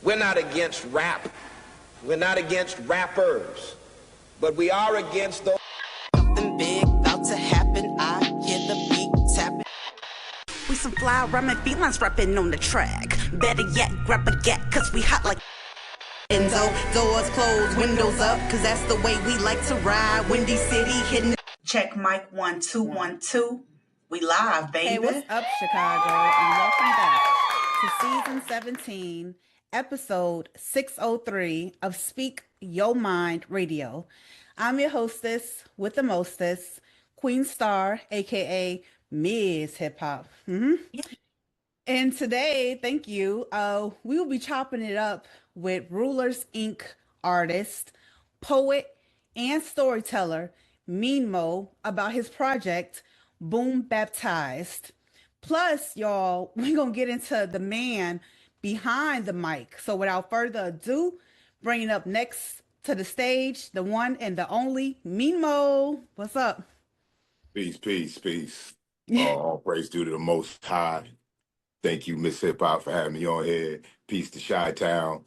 We're not against rap. We're not against rappers. But we are against those. Something big about to happen. I hear the beat tapping. We some fly rhyming felines rapping on the track. Better yet, grab a gat, cause we hot like doors closed, windows up, cause that's the way we like to ride. Windy City hitting. Check mic 1 2 1 2. We live, baby. Hey, what's up, Chicago? And welcome back to season 17, episode 603 of Speak Your Mind Radio. I'm your hostess with the mostest, Queen Starr, aka MzHipHop. And today, thank you, we will be chopping it up with Rulers Inc. artist, poet, and storyteller Mean Mo about his project BoomBaptized. Plus, y'all, we're gonna get into the man behind the mic. So without further ado, bringing up next to the stage, the one and the only Mean Mo. What's up? Peace, peace, peace. All praise due to the Most High. Thank you, MzHipHop, for having me on here. Peace to Chi-Town.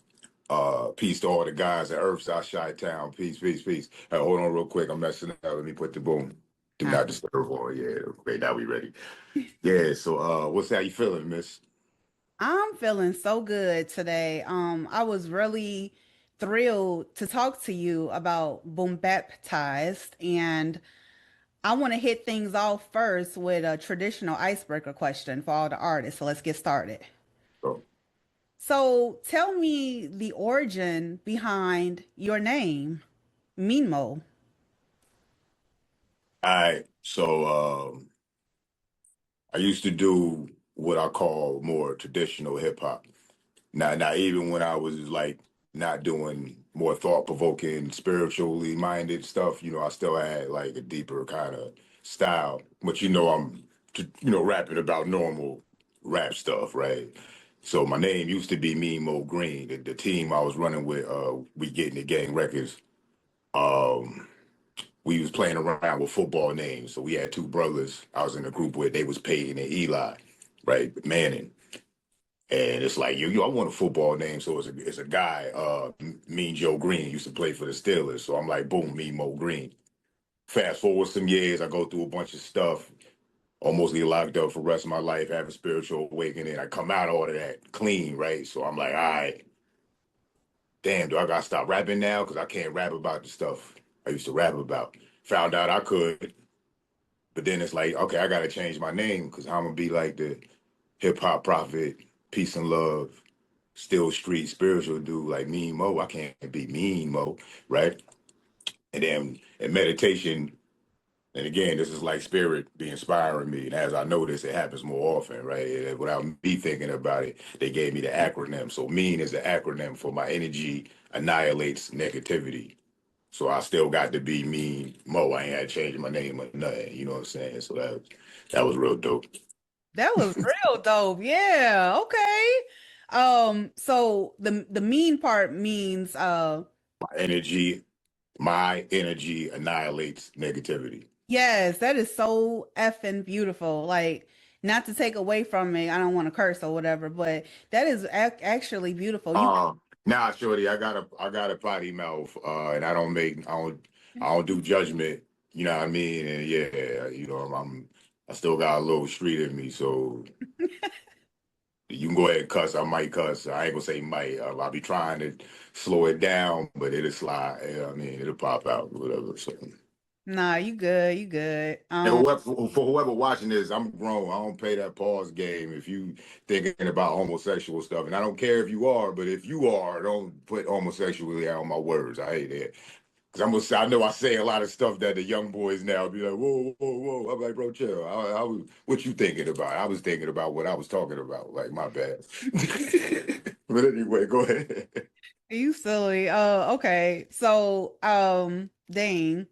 Peace to all the guys at Earthside Chi-Town. Peace, peace, peace. Hey, hold on real quick. I'm messing up. Let me put the boom. Do not disturb on. Yeah, okay, now we ready. Yeah, so what's how you feeling, miss? I'm feeling so good today. I was really thrilled to talk to you about Boom Baptized, and I want to hit things off first with a traditional icebreaker question for all the artists. So let's get started. Oh. So tell me the origin behind your name, Mean Mo. All right, so I used to do what I call more traditional hip hop. Now, even when I was like not doing more thought provoking, spiritually minded stuff, I still had like a deeper kind of style. But I'm rapping about normal rap stuff, right? So my name used to be Mean Mo Green. The team I was running with, we getting the gang records. Um, we was playing around with football names. So we had two brothers I was in a group with. They was Peyton and Eli, right? Manning. And it's like, I want a football name. So it's a guy, Mean Joe Green, used to play for the Steelers. So I'm like, boom, Mean Mo Green. Fast forward some years, I go through a bunch of stuff, almost get locked up for the rest of my life, have a spiritual awakening. I come out all of that clean, right? So I'm like, all right, damn, do I got to stop rapping now? Because I can't rap about the stuff I used to rap about. Found out I could. But then it's like, okay, I got to change my name because I'm going to be like the hip hop prophet, peace and love, still street spiritual dude like Mean Mo. I can't be Mean Mo, right? And then in meditation, and again, this is like spirit be inspiring me. And as I notice, it happens more often, right? Without me thinking about it, they gave me the acronym. So MEAN is the acronym for my energy annihilates negativity. So I still got to be Mean Mo. I ain't had to change my name or nothing. You know what I'm saying? So that was real dope. That was real dope. Yeah. Okay. So the mean part means My energy annihilates negativity. yes, that is so effing beautiful. Like, not to take away from it, I don't want to curse or whatever, but that is actually beautiful. Nah, shorty, I got a potty mouth, and I don't do judgment. You know what I mean? And yeah, I still got a little street in me, so you can go ahead and cuss. I might cuss. I ain't gonna say might. I'll be trying to slow it down, but it'll slide. I mean, it'll pop out, whatever. So. Nah, you good, you good. And for whoever watching this, I'm grown. I don't play that pause game if you thinking about homosexual stuff. And I don't care if you are, but if you are, don't put homosexuality out on my words. I hate it. Because I know I say a lot of stuff that the young boys now be like, whoa, whoa, whoa. I'm like, bro, chill. What you thinking about? I was thinking about what I was talking about. Like, my bad. But anyway, go ahead. You silly. Okay. So, Dane,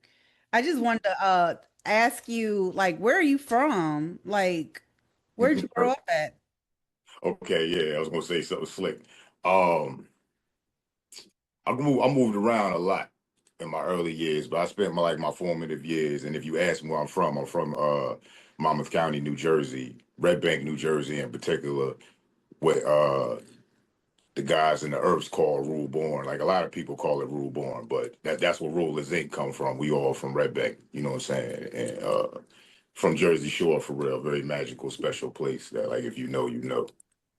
I just wanted to ask you, like, where are you from? Like, where'd you grow up at? Okay, yeah, I was gonna say something slick. Um, I moved around a lot in my early years, but I spent my formative years. And if you ask me where I'm from Monmouth County, New Jersey, Red Bank, New Jersey in particular, where the guys in the earths call Rule Born. Like a lot of people call it Rule Born, but that's where Rulers Inc. come from. We all from Redbeck, you know what I'm saying? And from Jersey Shore for real, very magical, special place that like if you know, you know.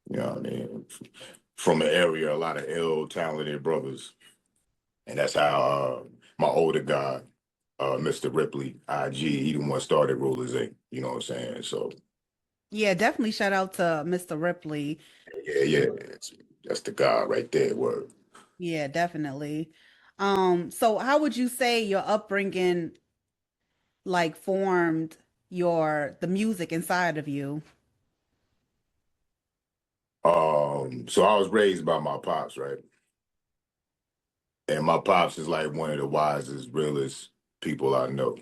You know what I mean? From the area, a lot of ill, talented brothers. And that's how my older guy, Mr. Ripley, IG, he the one started Rulers Inc. You know what I'm saying? So Yeah, definitely shout out to Mr. Ripley. yeah, that's the guy right there. Word. Yeah, definitely. So how would you say your upbringing like formed the music inside of you? So I was raised by my pops, right? And my pops is like one of the wisest, realest people I know.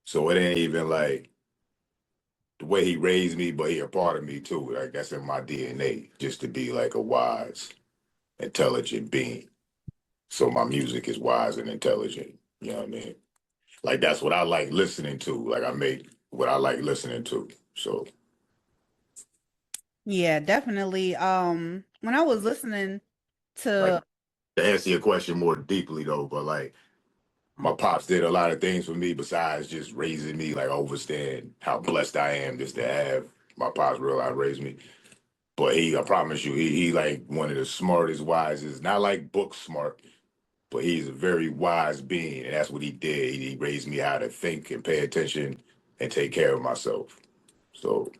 So it ain't even like the way he raised me, but he a part of me too. Like that's in my DNA, just to be like a wise, intelligent being. So my music is wise and intelligent. You know what I mean? Like that's what I like listening to. Like I make what I like listening to. So Yeah, definitely. When I was listening like to to answer your question more deeply though, but like my pops did a lot of things for me besides just raising me, like understand how blessed I am just to have my pops realize raised me. But I promise you, he like one of the smartest, wisest, not like book smart, but he's a very wise being, and that's what he did. He raised me how to think and pay attention and take care of myself. So,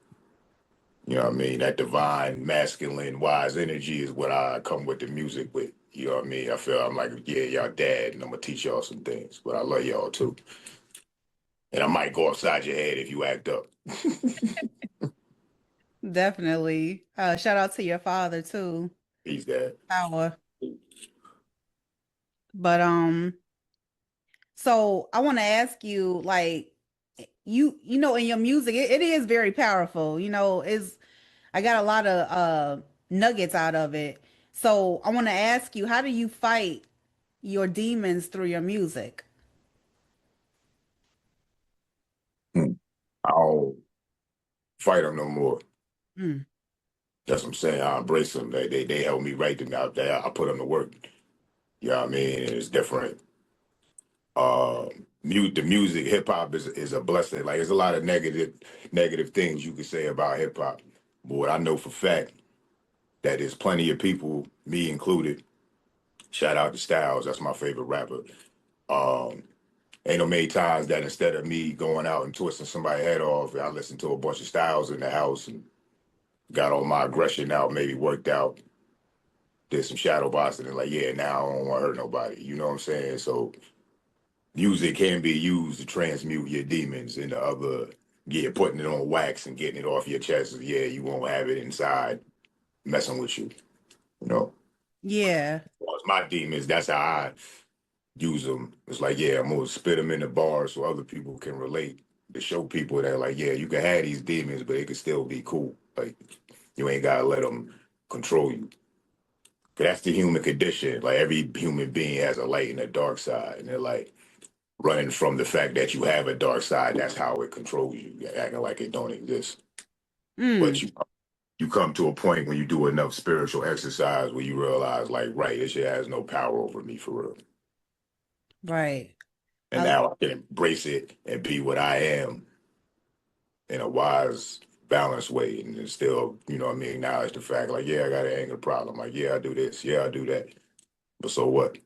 you know what I mean? That divine, masculine, wise energy is what I come with the music with. You know what I mean? I feel I'm like, yeah, y'all dad, and I'm gonna teach y'all some things, but I love y'all too. And I might go upside your head if you act up. definitely shout out to your father too. He's that. Power. But so I want to ask you like you know in your music it is very powerful. You know, is I got a lot of nuggets out of it. So I want to ask you, how do you fight your demons through your music? I don't fight them no more. Mm. That's what I'm saying. I embrace them. They help me write them out there. I put them to work. You know what I mean? And it's different. The music, hip hop is a blessing. Like there's a lot of negative things you could say about hip hop. But what I know for fact that there's plenty of people, me included. Shout out to Styles, that's my favorite rapper. Um, ain't no many times that instead of me going out and twisting somebody's head off, I listened to a bunch of Styles in the house and got all my aggression out, maybe worked out, did some shadow boxing, and like, yeah, now I don't want to hurt nobody. You know what I'm saying? So music can be used to transmute your demons into other, yeah, putting it on wax and getting it off your chest. Yeah, you won't have it inside messing with you. You know, Yeah. as far as my demons, that's how I use them. It's like, yeah, I'm gonna spit them in the bar so other people can relate to show people that, like, yeah, you can have these demons, but it can still be cool. Like, you ain't gotta let them control you. 'Cause that's the human condition. Like, every human being has a light and a dark side, and they're like, running from the fact that you have a dark side. That's how it controls you, acting like it don't exist. Mm. But you come to a point when you do enough spiritual exercise where you realize, like, right, this shit has no power over me for real. Right. And I now I can embrace it and be what I am in a wise, balanced way. And then still, you know what I mean, acknowledge the fact, like, yeah, I got an anger problem. Like, yeah, I do this. Yeah, I do that. But so what?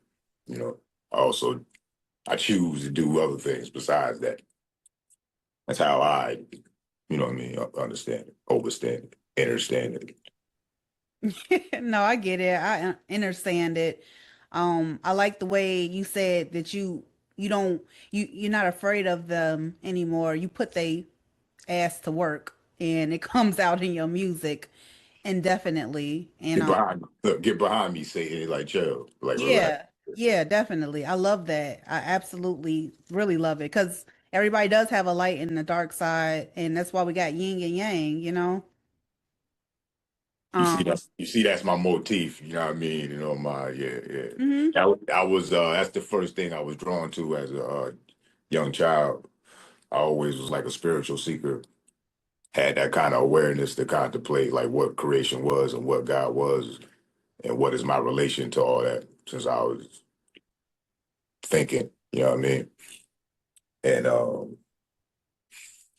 You know, also, I choose to do other things besides that. That's how I, you know what I mean, understand it, overstand it, understand it. no, I get it. I understand it. I like the way you said that you don't you're not afraid of them anymore. You put they ass to work and it comes out in your music indefinitely. And Get behind me, Satan, like chill, like relax. yeah, yeah, definitely. I love that. I absolutely really love it because everybody does have a light and a dark side, and that's why we got yin and yang, you know? Um, You see that's my motif, you know what I mean? You know, my yeah. mhm. I was that's the first thing I was drawn to as a young child. I always was like a spiritual seeker, had that kind of awareness to contemplate like what creation was and what God was. and what is my relation to all that since I was thinking, you know what I mean? And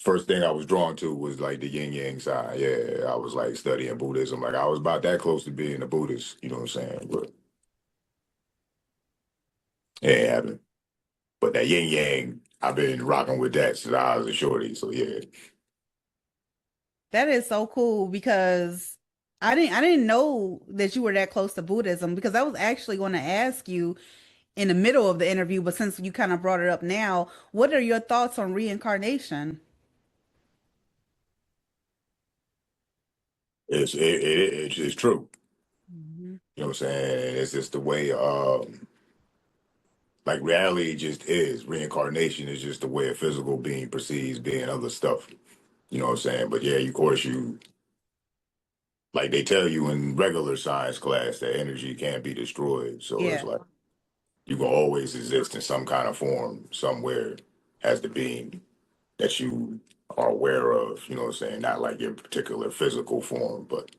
first thing I was drawn to was like the yin yang side. Yeah, I was like studying Buddhism. Like I was about that close to being a Buddhist, you know what I'm saying? But it ain't happened. But that yin yang, I've been rocking with that since I was a shorty. So yeah. That is so cool because I didn't know that you were that close to Buddhism because I was actually going to ask you in the middle of the interview, but since you kind of brought it up now, what are your thoughts on reincarnation? It's true. Mhm. You know what I'm saying? It's just the way like reality just is. Reincarnation is just the way a physical being perceives being other stuff. You know what I'm saying? But yeah, of course you like they tell you in regular science class that energy can't be destroyed. So it's Yeah. like you can always exist in some kind of form somewhere as the being that you are aware of, you know what I'm saying? Not like your particular physical form, but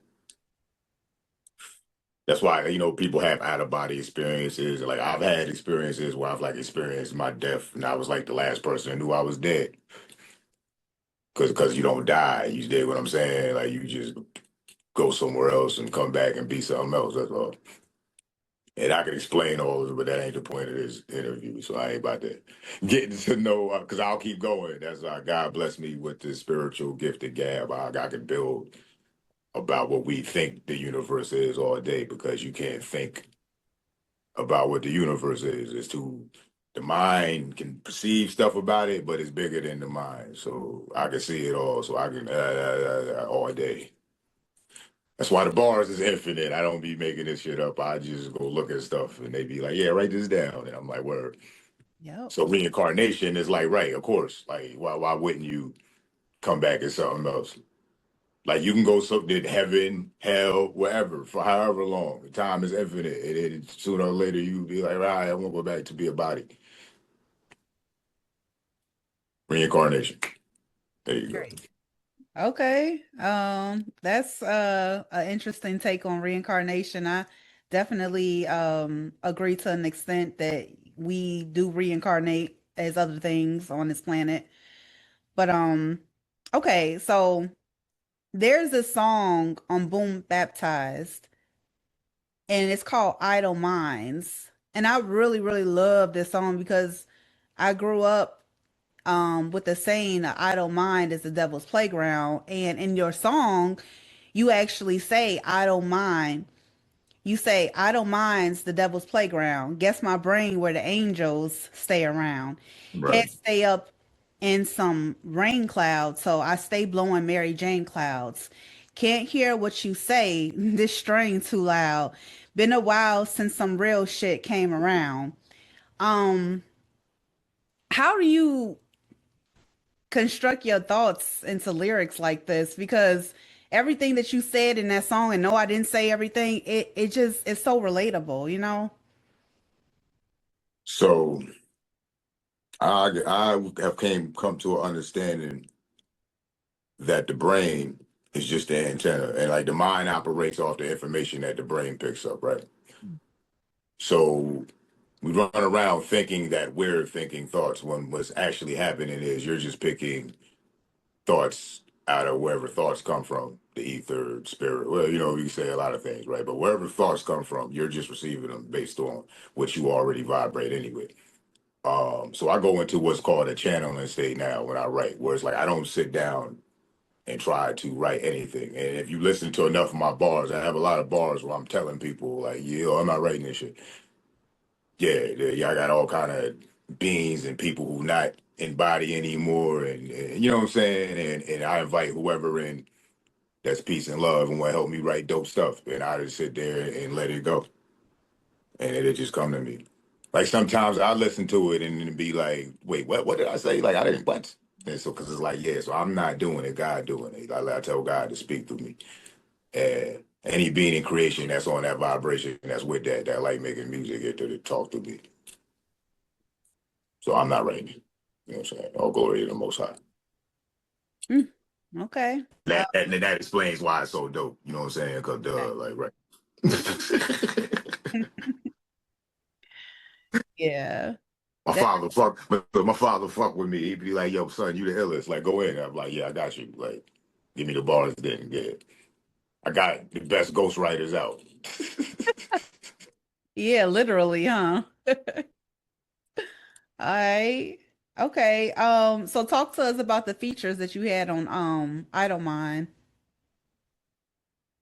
that's why, you know, people have out of body experiences. Like I've had experiences where I've like experienced my death and I was like the last person who knew I was dead. Cause you don't die. You dig what I'm saying? Like you just go somewhere else and come back and be something else. That's all. And I can explain all of it, but that ain't the point of this interview. So I ain't about to getting to know, because I'll keep going. That's why God blessed me with this spiritual gifted gab. I can build about what we think the universe is all day because you can't think about what the universe is. It's too, the mind can perceive stuff about it, but it's bigger than the mind. So I can see it all. So I can, all day. That's why the bars is infinite. I don't be making this shit up. I just go look at stuff and they be like, yeah, write this down. And I'm like, word. Yep. So reincarnation is like, right, of course. Like, why wouldn't you come back as something else? Like you can go to heaven, hell, wherever for however long. Time is infinite. And then sooner or later you be like, all right, I'm gonna go back to be a body. Reincarnation. There you go. Great. Okay. That's an interesting take on reincarnation. I definitely agree to an extent that we do reincarnate as other things on this planet. But okay, so there's a song on Boom Baptized and it's called Idle Minds. And I really, really love this song because I grew up with the saying, "An idle mind is the devil's playground." And in your song, you actually say, "I don't mind." You say, "I don't mind's the devil's playground. Guess my brain where the angels stay around. Right. Head stay up in some rain clouds, so I stay blowing Mary Jane clouds. Can't hear what you say, this string too loud. Been a while since some real shit came around." Um, how do you construct your thoughts into lyrics like this? Because everything that you said in that song, and no, I didn't say everything, it just it's so relatable, you know? So I have come to an understanding that the brain is just the antenna, and like the mind operates off the information that the brain picks up, right? So we run around thinking that we're thinking thoughts when what's actually happening is you're just picking thoughts out of wherever thoughts come from, the ether, spirit. Well, you know, you say a lot of things, right? But wherever thoughts come from, you're just receiving them based on what you already vibrate anyway. So I go into what's called a channeling state now when I write, where it's like I don't sit down and try to write anything. And if you listen to enough of my bars, I have a lot of bars where I'm telling people like, "Yo, I'm not writing this shit." Yeah, I got all kind of beings and people who not in body anymore, and you know what I'm saying. And I invite whoever in that's peace and love and want to help me write dope stuff, and I just sit there and let it go, and it'll just come to me. Like sometimes I listen to it and be like, "Wait, what? What did I say? Like I didn't what?" And so because it's like, yeah, so I'm not doing it, God doing it. I tell God to speak through me. And any being in creation that's on that vibration, that's with that like making music, it to talk to me. So I'm not writing it. You know what I'm saying? All glory to the Most High. Mm, okay. That explains why it's so dope. You know what I'm saying? Because Okay. like right. Yeah. My That father fuck with me. He'd be like, "Yo, son, you the illest. Like, go in." I'm like, "Yeah, I got you. Like, give me the bars then. Yeah, I got the best ghostwriters out." yeah, literally, huh? I okay. So talk to us about the features that you had on I Don't Mind.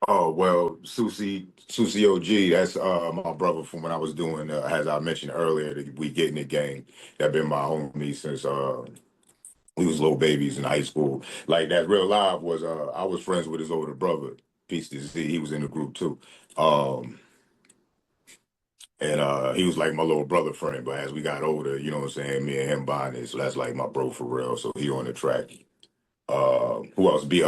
Oh well, Susie OG. That's my brother from when I was doing, as I mentioned earlier, the We Getting It gang. That been my homie since we was little babies in high school. Like that real live was I was friends with his older brother. Peace to Z. He was in the group too. Um, and he was like my little brother friend. But as we got older, you know what I'm saying, me and him bonded. So that's like my bro for real. So he on the track. Who else? B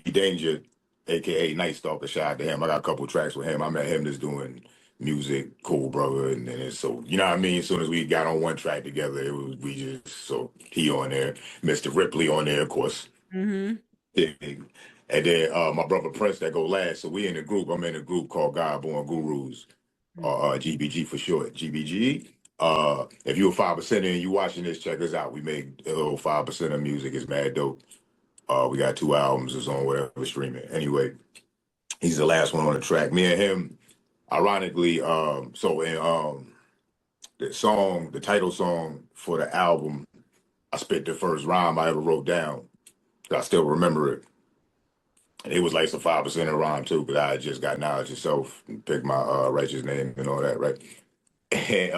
Danger, aka Night Stalker. Shout out to him. I got a couple tracks with him. I met him just doing music, cool brother, and then so you know what I mean. As soon as we got on one track together, it was we just so he on there, Mr. Ripley on there, of course. Mm-hmm. Yeah. And then my brother Prince that go last. So we in a group. I'm in a group called God Born Gurus, or GBG for short. GBG. If you a 5% and you watching this, check us out. We make a little 5% of music. It's mad dope. We got 2 albums. It's on whatever streaming. Anyway, he's the last one on the track. Me and him, ironically, so in the title song for the album, I spit the first rhyme I ever wrote down. I still remember it. And it was like some 5% of rhyme too, because I had just got knowledge itself and picked my righteous name and all that, right? And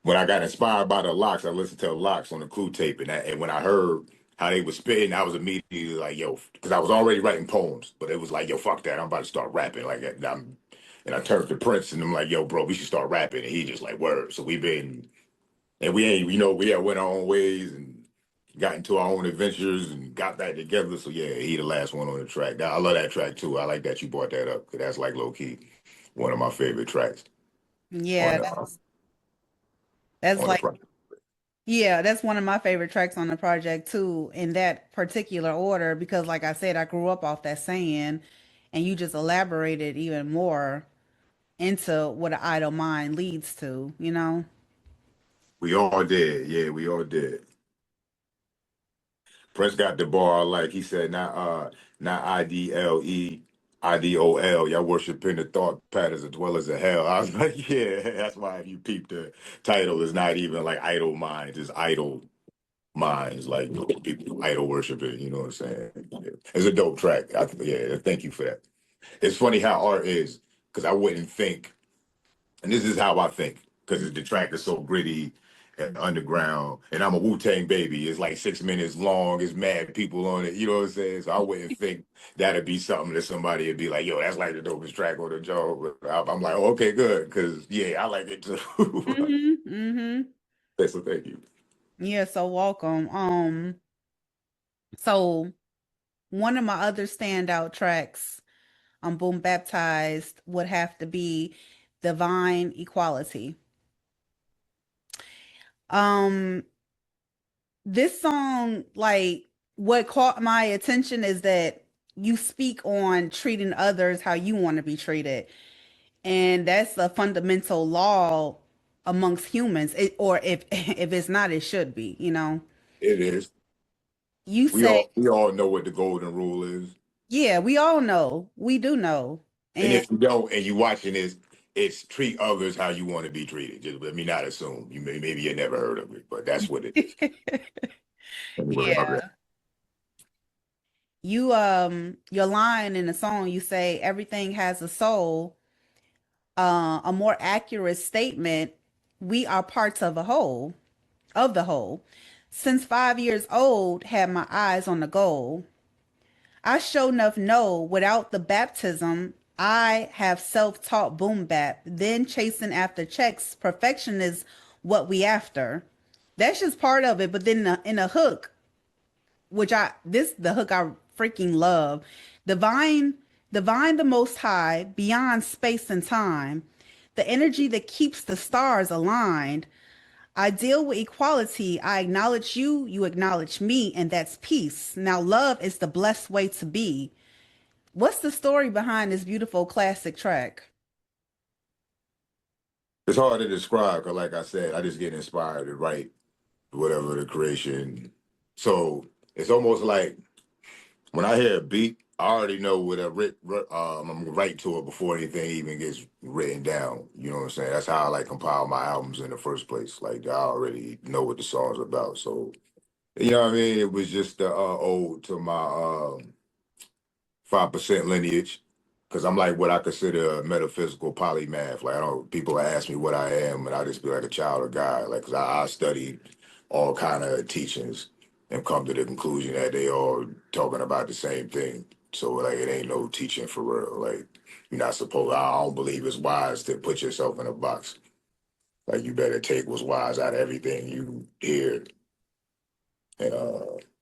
when I got inspired by the Locks, I listened to the Locks on the Clue tape, and when I heard how they were spitting, I was immediately like, "Yo," because I was already writing poems, but it was like, "Yo, fuck that! I'm about to start rapping." Like, and I turned to Prince, and I'm like, "Yo, bro, we should start rapping." And he just like, "Word." So we've been, and we ain't, we had went our own ways and got into our own adventures and got back together. So yeah, he the last one on the track. I love that track too. I like that you brought that up because that's like low key one of my favorite tracks on Yeah, that's on the like project. yeah, that's one of my favorite tracks on the project too, in that particular order, because like I said, I grew up off that saying, and you just elaborated even more into what an idle mind leads to, you know? We all did. Yeah, we all did. Prince got the bar like he said, not IDLE, IDOL. Y'all worshiping the thought patterns as well as the hell. I was like, yeah, that's why if you peep the title, it's not even like idle minds, it's idle minds, like people idol worshiping, you know what I'm saying? Yeah. It's a dope track. Yeah, thank you for that. It's funny how art is, because I wouldn't think and this is how I think, because the track is so gritty and underground. And I'm a Wu-Tang baby. It's like 6 minutes long. It's mad people on it. You know what I'm saying? So I wouldn't think that'd be something that somebody would be like, yo, that's like the dopest track on the job. But I'm like, oh, okay, good. Because, yeah, I like it too. Mm-hmm. Mm-hmm. So thank you. Yeah, so welcome. So one of my other standout tracks on Boom Baptized would have to be Divine Equality. Um, this song, like, what caught my attention is that you speak on treating others how you want to be treated. And that's a fundamental law amongst humans. Or if if it's not, it should be, you know. It is. You We say, all we all know what the golden rule is. yeah, we all know. We do know. And And if you don't and you watching this, it's treat others how you want to be treated. Just let me not assume. Maybe you never heard of it, but that's what it is. Anyway, my bad. yeah. You your line in the song, you say everything has a soul. A more accurate statement, we are parts of a whole, of the whole. Since 5 years old, had my eyes on the goal. I sure enough know without the baptism, I have self-taught boom bap, then chasing after checks. Perfection is what we after. That's just part of it. But then in a hook, which the hook I freaking love. Divine, divine the most high, beyond space and time. The energy that keeps the stars aligned. I deal with equality. I acknowledge you, you acknowledge me, and that's peace. Now, love is the blessed way to be. What's the story behind this beautiful classic track? It's hard to describe because, like I said, I just get inspired to write whatever the creation. So it's almost like when I hear a beat, I already know what I'm gonna write to it before anything even gets written down. You know what I'm saying? That's how I like compile my albums in the first place. Like I already know what the song's about. So you know what I mean? It was just the ode to my 5% lineage. Cause I'm like what I consider a metaphysical polymath. Like I don't people ask me what I am, and I just be like a child of God. Like cause I studied all kind of teachings and come to the conclusion that they all talking about the same thing. So like it ain't no teaching for real. Like you're not supposed. I don't believe it's wise to put yourself in a box. Like you better take what's wise out of everything you hear and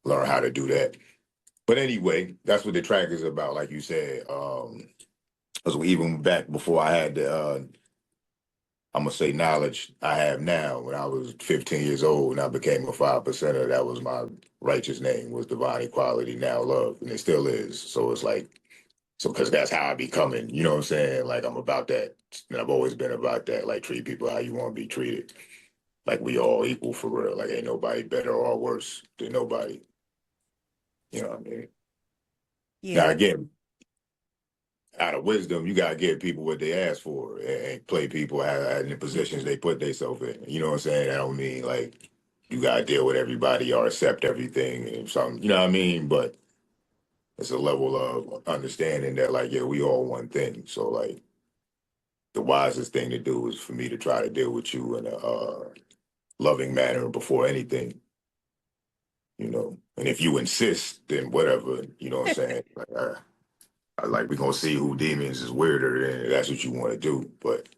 learn how to do that. But anyway, that's what the track is about. Like you said, because even back before I had the, I'm gonna say knowledge I have now. When I was 15 years old and I became a 5%er, that was my righteous name was divine equality, now love, and it still is. So it's like, so because that's how I be coming. You know what I'm saying? Like I'm about that, and I've always been about that. Like treat people how you want to be treated. Like we all equal for real. Like ain't nobody better or worse than nobody. You know what I mean? Now Yeah. again, out of wisdom, you gotta give people what they ask for and play people in the positions they put themselves in. You know what I'm saying? I don't mean like you gotta deal with everybody or accept everything and something. You know what I mean? But it's a level of understanding that like, yeah, we all one thing. So like the wisest thing to do is for me to try to deal with you in a loving manner before anything. You know, and if you insist, then whatever. You know what I'm saying? Like, like we're gonna see who demons is weirder, and that's what you want to do. But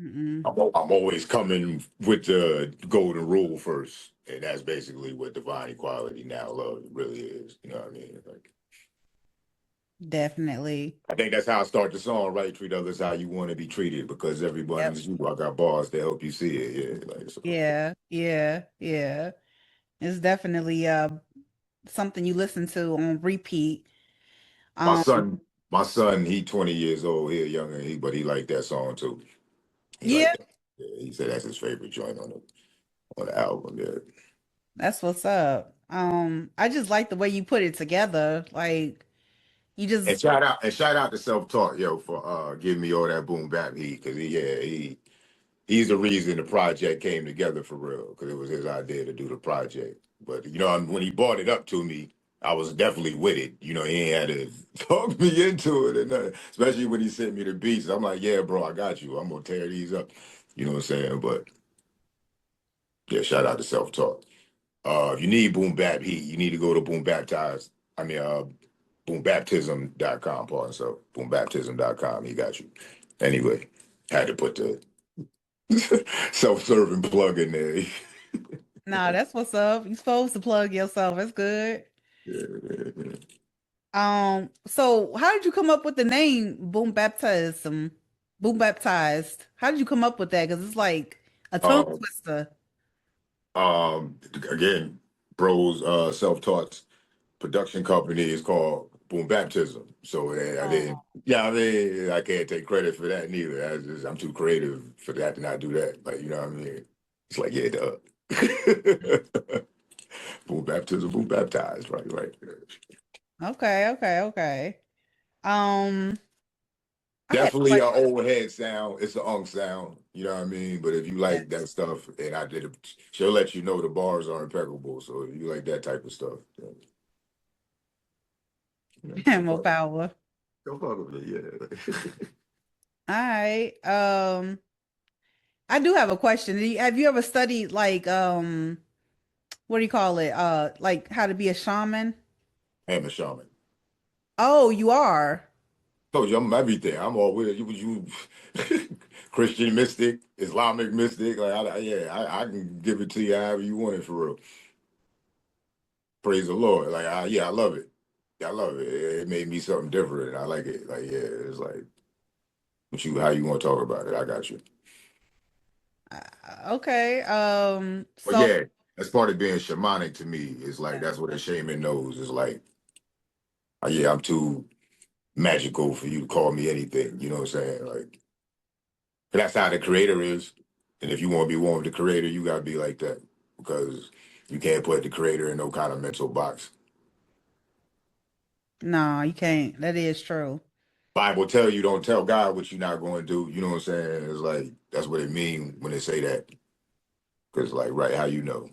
Mm-mm. I'm always coming with the golden rule first, and that's basically what divine equality now love really is. You know what I mean? Like, Definitely. I think that's how I start the song, right? Treat others how you want to be treated, because everyone Yep. is you. I got bars to help you see it. Yeah, like so. Yeah. Yeah. Yeah. It's definitely something you listen to on repeat. My Um, son, my son, he 20 years old. He a younger, but he like that song too. He like yeah, that. Yeah, he said that's his favorite joint on the album. Yeah. that's what's up. I just like the way you put it together. Like you just And shout out to Self Taught, yo, for giving me all that boom bap heat, because he's the reason the project came together for real, because it was his idea to do the project. But you know, when he brought it up to me, I was definitely with it. You know, he ain't had to talk me into it, and nothing. Especially when he sent me the beats. I'm like, yeah, bro, I got you. I'm gonna tear these up. You know what I'm saying? But yeah, shout out to Self Taught. If you need boom bap heat, you need to go to BoomBaptized. I mean, BoomBaptism.com, pardon. So BoomBaptism.com. He got you. Anyway, had to put the self-serving plug in there. nah, that's what's up. You supposed to plug yourself. That's good. Yeah. So how did you come up with the name Boom Baptism? Boom Baptized. How did you come up with that? Because it's like a tongue Um, twister. again, bros, self-taught production company is called Boom Baptism. So I Oh. didn't, yeah, I mean, I can't take credit for that neither. I'm too creative for that to not do that. Like, you know what I mean? It's like, yeah, duh. Boom Baptism, Boom Baptized, right, right. Okay, okay, okay. Um, I had a Definitely an question. old head sound. It's an unk sound. You know what I mean? But if you like that Yes. stuff, and I did it, she'll let you know the bars are impeccable. So if you like that type of stuff, then, so More power. go fuck with me, yeah. All right. I do have a question. Have you ever studied like what do you call it? Like how to be a shaman? I'm a shaman. Oh, you are. Told you I'm everything. I'm all with it. You Christian mystic, Islamic mystic. Like, yeah, I can give it to you however you want it for real. Praise the Lord. Like, yeah, I love it. I love it. It made me something different. I like it. Like, yeah, it's like, how you want to talk about it? I got you. Okay. But So yeah, that's part of being shamanic to me. It's like that's what a shaman knows. It's like, yeah, I'm too magical for you to call me anything. You know what I'm saying? Like, that's how the creator is. And if you want to be one with the creator, you gotta be like that because you can't put the creator in no kind of mental box. No, you can't. That is true. Bible tell you don't tell God what you're not going to do. You know what I'm saying? It's like that's what it mean when they say that. Because like, right, how you know?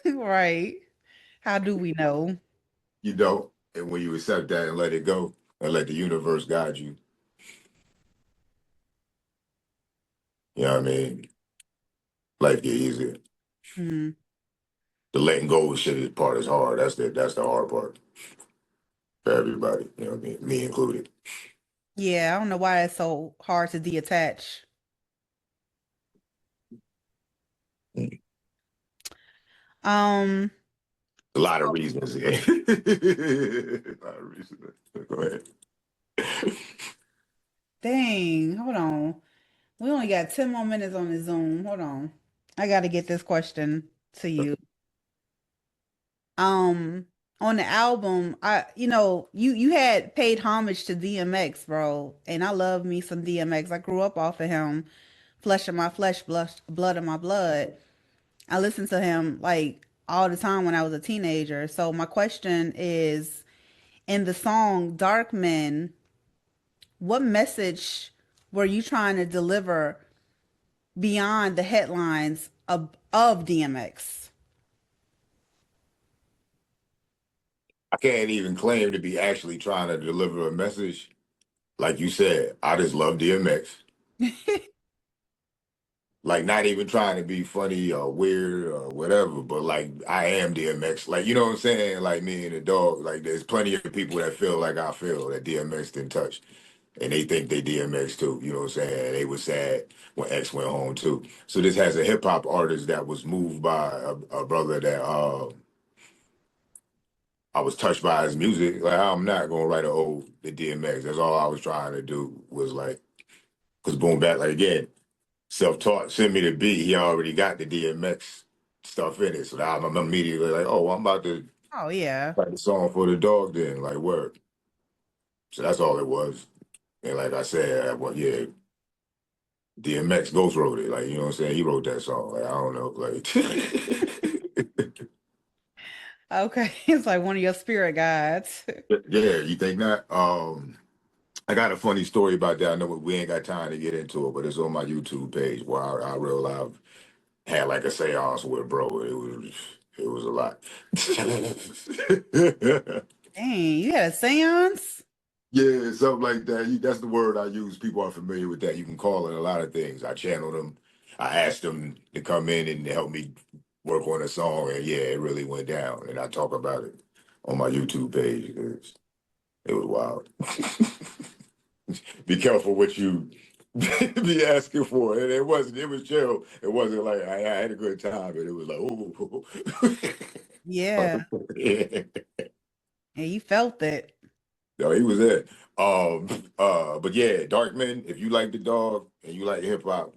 Right. How do we know? You don't. And when you accept that and let it go and let the universe guide you, you know what I mean? Life get easier. Hmm. The letting go of shit is part is hard. That's the hard part for everybody. You know what I mean? Me included. Yeah, I don't know why it's so hard to detach. Mm. Um, A lot of so reasons. Yeah. A lot of reasons. Go ahead. dang, hold on. We only got 10 more minutes on the Zoom. Hold on. I got to get this question to you. Um, on the album, you had paid homage to DMX, bro, and I love me some DMX. I grew up off of him, flesh of my flesh, blood of my blood. I listened to him like all the time when I was a teenager. So my question is, in the song Dark Men, what message were you trying to deliver beyond the headlines of DMX? I can't even claim to be actually trying to deliver a message. Like you said, I just love DMX. Like not even trying to be funny or weird or whatever, but like I am DMX. Like you know what I'm saying? Like me and the dog. Like there's plenty of people that feel like I feel that DMX didn't touch, and they think they DMX too. You know what I'm saying? They were sad when X went home too. So this has a hip hop artist that was moved by a brother that I was touched by his music. Like I'm not gonna write an ode to DMX. That's all I was trying to do was like, cause Boom Back like again. Self-taught, send me the beat. He already got the DMX stuff in it. So I'm immediately like, oh, well, I'm about to Oh yeah. write the song for the dog then, like word. So that's all it was. And like I said, well, yeah, DMX Ghost wrote it. Like, you know what I'm saying? He wrote that song. Like, I don't know. Like Okay. It's like one of your spirit guides. yeah, you think not? I got a funny story about that. I know we ain't got time to get into it, but it's on my YouTube page where I realized had like a seance with bro. It was a lot. Dang, you had a seance? Yeah, something like that. That's the word I use. People are familiar with that. You can call it a lot of things. I channeled them. I asked them to come in and help me work on a song, and yeah, it really went down. And I talk about it on my YouTube page. It was wild. Be careful what you be asking for. And it wasn't. It was chill. It wasn't like I had a good time, and it was like, ooh. Yeah. Yeah. Yeah, you felt it. No, he was there. But yeah, Darkman, if you like the dog and you like hip hop,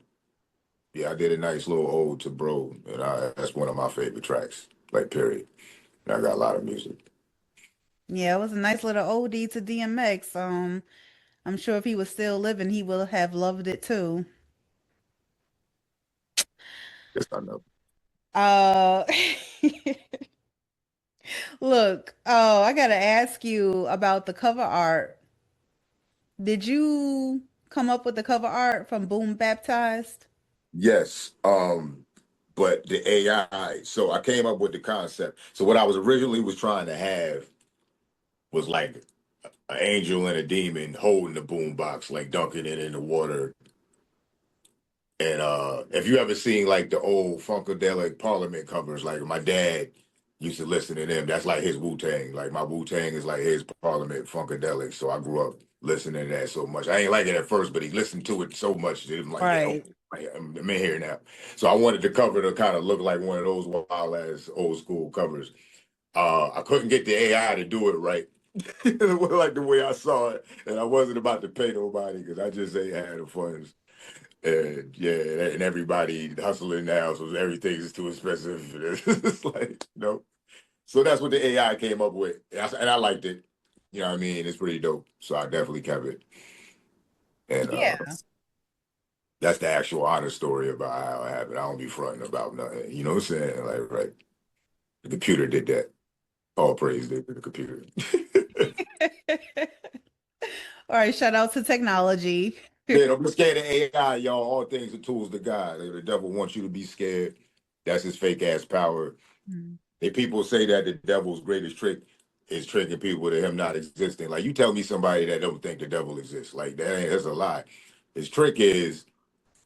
yeah, I did a nice little ode to Bro, and that's one of my favorite tracks. Like, period. And I got a lot of music. Yeah, it was a nice little OD to DMX. I'm sure if he was still living, he would have loved it too. Yes, I know. Uh, look, I gotta ask you about the cover art. Did you come up with the cover art from Boom Baptized? Yes, but the AI. So I came up with the concept. So what I was originally was trying to have was like an angel and a demon holding the boom box, like dunking it in the water. And if you ever seen like the old Funkadelic Parliament covers, like my dad used to listen to them. That's like his Wu Tang. Like my Wu Tang is like his Parliament Funkadelic. So I grew up listening to that so much. I ain't like it at first, but he listened to it so much that I'm like, yeah, Right. I'm in here now. So I wanted the cover to kind of look like one of those wild ass old school covers. I couldn't get the AI to do it right. Like the way I saw it, and I wasn't about to pay nobody because I just ain't had the funds. And yeah, and everybody hustling now, so everything is too expensive. It's like, So that's what the AI came up with, and I liked it. You know what I mean? It's pretty dope. So I definitely kept it. And Yeah. that's the actual honest story about how it happened. I don't be fronting about nothing. You know what I'm saying? Like, right. The computer did that. All praise to the computer. All right, shout out to technology. Yeah, don't be scared of AI, y'all. All things are tools to God. The devil wants you to be scared. That's his fake ass power. Mm. People say that the devil's greatest trick is tricking people to him not existing. Like, you tell me somebody that don't think the devil exists. Like, that's a lie. His trick is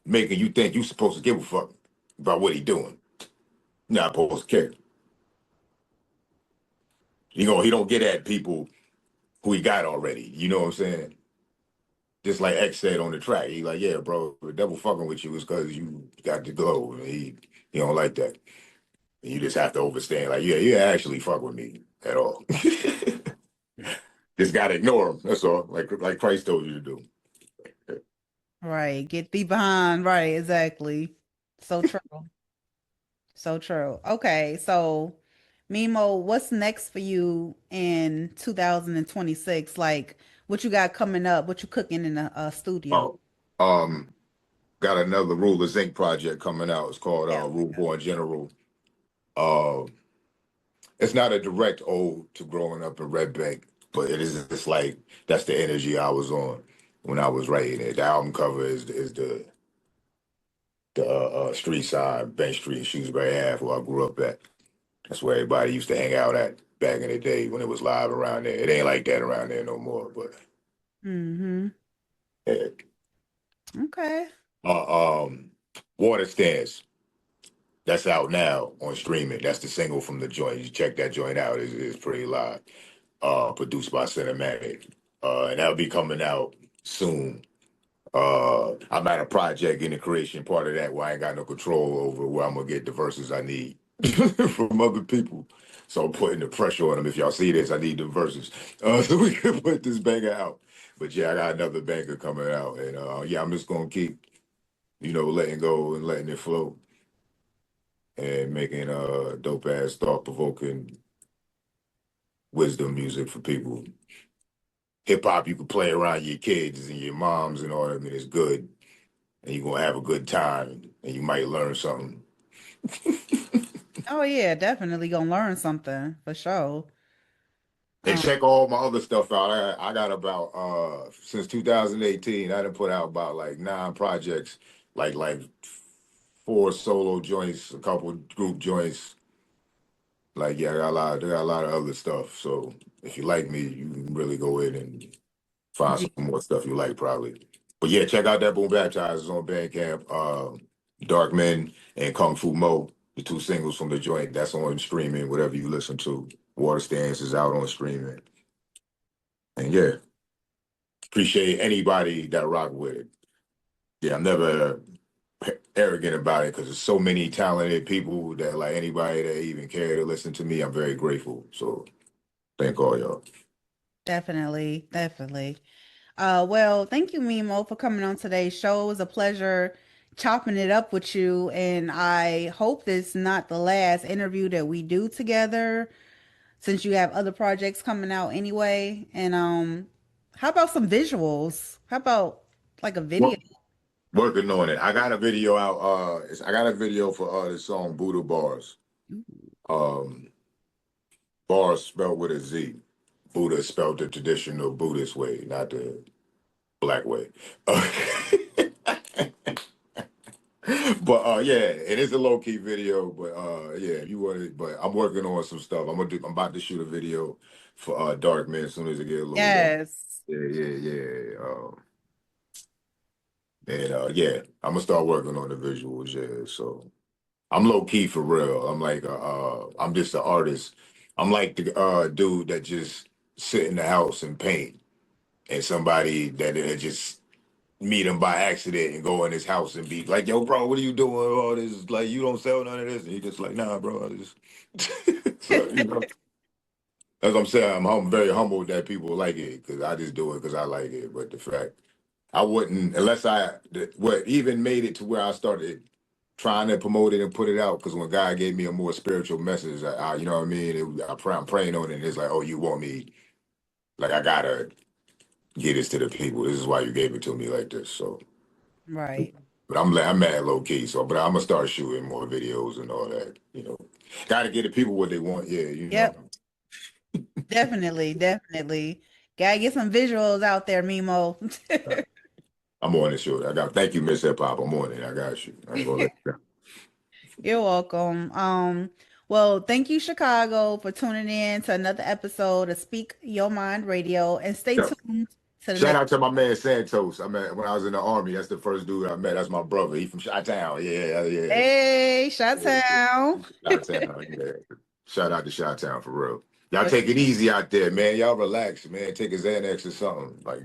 making you think you supposed to give a fuck about what he doing. You're not supposed to care. He don't get at people who he got already. You know what I'm saying? Just like X said on the track, he like, yeah, bro, the devil fucking with you is because you got the glow. And he don't like that. And you just have to understand, like, yeah, you actually fuck with me at all. Just gotta ignore him. That's all. Like Christ told you to do. Right, get thee behind. Right, exactly. So true. So true. Okay, so Mimo, what's next for you in 2026? Like, what you got coming up? What you cooking in the studio? Oh, um, got another Rule of Zinc project coming out. It's called Yeah. Rule Born General. Uh, it's not a direct ode to growing up in Red Bank, but it is. It's like that's the energy I was on when I was writing it. The album cover is the street side, Bank Street, Shrewsbury Ave, where I grew up at. That's where everybody used to hang out at back in the day when it was live around there. It ain't like that around there no more, but Mm-hmm. yeah. Okay. Uh, Water Stance. That's out now on streaming. That's the single from the joint. You check that joint out. It's pretty live. Produced by Cinematic. And that'll be coming out soon. I'm at a project in the creation part of that where I ain't got no control over where I'm gonna get the verses I need from other people. So I'm putting the pressure on them. If y'all see this, I need the verses so we can put this banger out. But yeah, I got another banger coming out, and yeah, I'm just gonna keep letting go and letting it flow and making dope ass thought provoking wisdom music for people. Hip hop you can play around your kids and your moms and all that, and it's good, and you're gonna have a good time, and you might learn something. Oh yeah, definitely gonna learn something for sure. And Um, check all my other stuff out. I got about since 2018, I done put out about like 9 projects, like 4 solo joints, a couple group joints. Like yeah, I got a lot of other stuff. So if you like me, you can really go in and find some G- more stuff you like probably. But yeah, check out that Boom Baptized is on Bandcamp. Dark Men and Kung Fu Mo, the 2 singles from the joint. That's on streaming, whatever you listen to. Water Stance is out on streaming. And yeah, appreciate anybody that rock with it. Yeah, I'm never arrogant about it because there's so many talented people that like anybody that even care to listen to me, I'm very grateful. So thank all y'all. Definitely, definitely. Well, thank you, Mimo, for coming on today's show. It was a pleasure chopping it up with you, and I hope this not the last interview that we do together, since you have other projects coming out anyway. And how about some visuals? How about like a video? Well, working on it. I got a video out. I got a video for the song Buddha Bars. Um, Bars spelled with a Z. Buddha spelled the traditional Buddhist way, not the black way. But yeah, it is a low key video. But yeah, if you want it, but I'm working on some stuff. I'm about to shoot a video for Dark Man as soon as it get a little warm. Yes, Yeah. And yeah, I'm gonna start working on the visuals. Yeah, so I'm low key for real. I'm like I'm just an artist. I'm like the dude that just sit in the house and paint, and somebody that just meet him by accident and go in his house and be like, "Yo, bro, what are you doing? All this like you don't sell none of this." And he just like, "Nah, bro, I just." So that's what I'm saying. I'm very humbled that people like it because I just do it because I like it. But the fact I wouldn't unless what even made it to where I started trying to promote it and put it out because when God gave me a more spiritual message, you know what I mean? I'm praying on it, and it's like, oh, you want me? Like, I gotta get this to the people. This is why you gave it to me like this. So, Right. but I'm mad low key. So, but I'm gonna start shooting more videos and all that. You know, gotta get the people what they want. Yeah, you know. Yep. Definitely. Gotta get some visuals out there, Mimo. I'm on this show. Thank you, Miss Hip Hop. I'm on it. I got you. I ain't gonna let you down. You're welcome. Well, thank you, Chicago, for tuning in to another episode of Speak Your Mind Radio, and stay Yeah. tuned to the Shout next. out to my man Santos. I met when I was in the army. That's the first dude I met. That's my brother. He from Chi-Town. Yeah. Hey, Yeah. Chi-Town. Chi-Town. Yeah. Shout out to Chi-Town for real. Y'all For take it easy out there, man. Y'all relax, man. Take a Xanax or something. Like,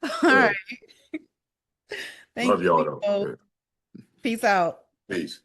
All yeah. right. Thank Love you, y'all though. Mimo. Yeah. Peace out. Peace.